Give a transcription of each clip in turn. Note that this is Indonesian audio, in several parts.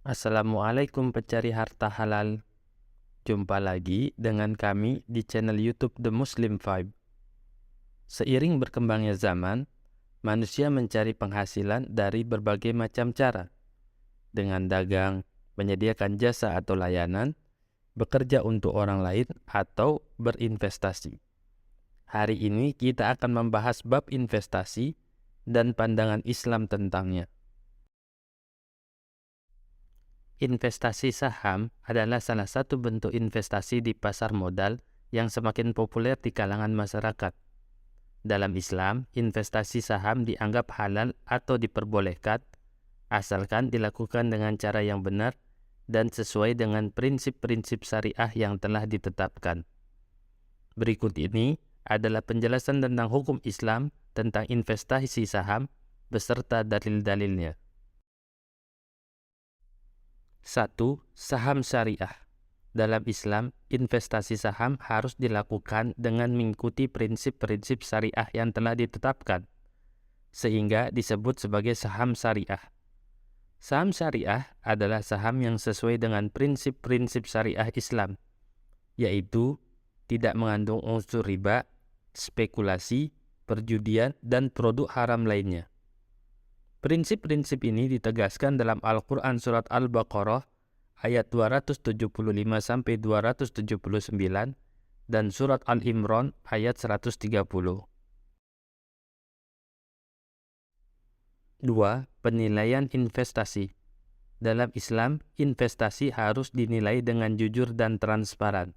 Assalamualaikum pencari harta halal. Jumpa lagi dengan kami di channel YouTube The Muslim Vibe. Seiring berkembangnya zaman, manusia mencari penghasilan dari berbagai macam cara. Dengan dagang, menyediakan jasa atau layanan, bekerja untuk orang lain, atau berinvestasi. Hari ini kita akan membahas bab investasi dan pandangan Islam tentangnya. Investasi saham adalah salah satu bentuk investasi di pasar modal yang semakin populer di kalangan masyarakat. Dalam Islam, investasi saham dianggap halal atau diperbolehkan, asalkan dilakukan dengan cara yang benar dan sesuai dengan prinsip-prinsip syariah yang telah ditetapkan. Berikut ini adalah penjelasan tentang hukum Islam tentang investasi saham beserta dalil-dalilnya. 1. Saham syariah. Dalam Islam, investasi saham harus dilakukan dengan mengikuti prinsip-prinsip syariah yang telah ditetapkan, sehingga disebut sebagai saham syariah. Saham syariah adalah saham yang sesuai dengan prinsip-prinsip syariah Islam, yaitu tidak mengandung unsur riba, spekulasi, perjudian, dan produk haram lainnya. Prinsip-prinsip ini ditegaskan dalam Al-Quran Surat Al-Baqarah ayat 279-279 dan Surat Al-Imran ayat 130. 2. Penilaian investasi. Dalam Islam, investasi harus dinilai dengan jujur dan transparan.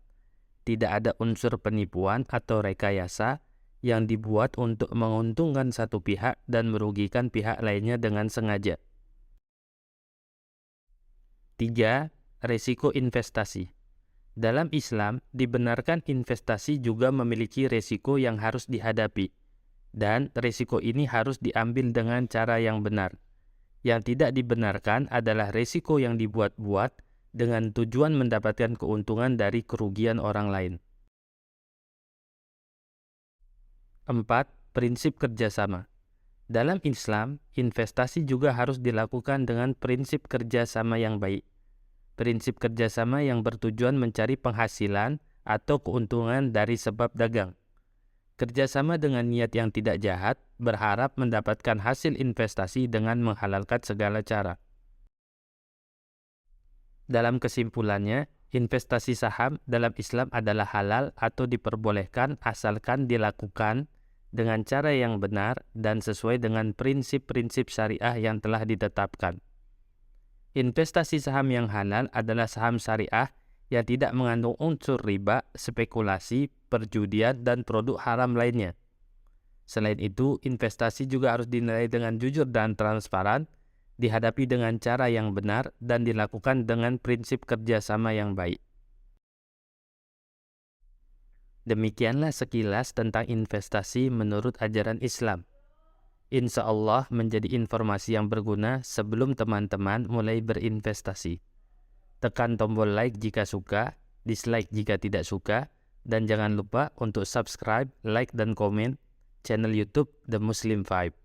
Tidak ada unsur penipuan atau rekayasa yang dibuat untuk menguntungkan satu pihak dan merugikan pihak lainnya dengan sengaja. 3. Risiko investasi. Dalam Islam, dibenarkan investasi juga memiliki risiko yang harus dihadapi, dan risiko ini harus diambil dengan cara yang benar. Yang tidak dibenarkan adalah risiko yang dibuat-buat dengan tujuan mendapatkan keuntungan dari kerugian orang lain. 4. Prinsip kerjasama. Dalam Islam, investasi juga harus dilakukan dengan prinsip kerjasama yang baik. Prinsip kerjasama yang bertujuan mencari penghasilan atau keuntungan dari sebab dagang. Kerjasama dengan niat yang tidak jahat, berharap mendapatkan hasil investasi dengan menghalalkan segala cara. Dalam kesimpulannya, investasi saham dalam Islam adalah halal atau diperbolehkan asalkan dilakukan dengan cara yang benar dan sesuai dengan prinsip-prinsip syariah yang telah ditetapkan. Investasi saham yang halal adalah saham syariah yang tidak mengandung unsur riba, spekulasi, perjudian, dan produk haram lainnya. Selain itu, investasi juga harus dinilai dengan jujur dan transparan, dihadapi dengan cara yang benar, dan dilakukan dengan prinsip kerjasama yang baik. Demikianlah sekilas tentang investasi menurut ajaran Islam. Insya Allah menjadi informasi yang berguna sebelum teman-teman mulai berinvestasi. Tekan tombol like jika suka, dislike jika tidak suka, dan jangan lupa untuk subscribe, like, dan komen channel YouTube The Muslim Vibe.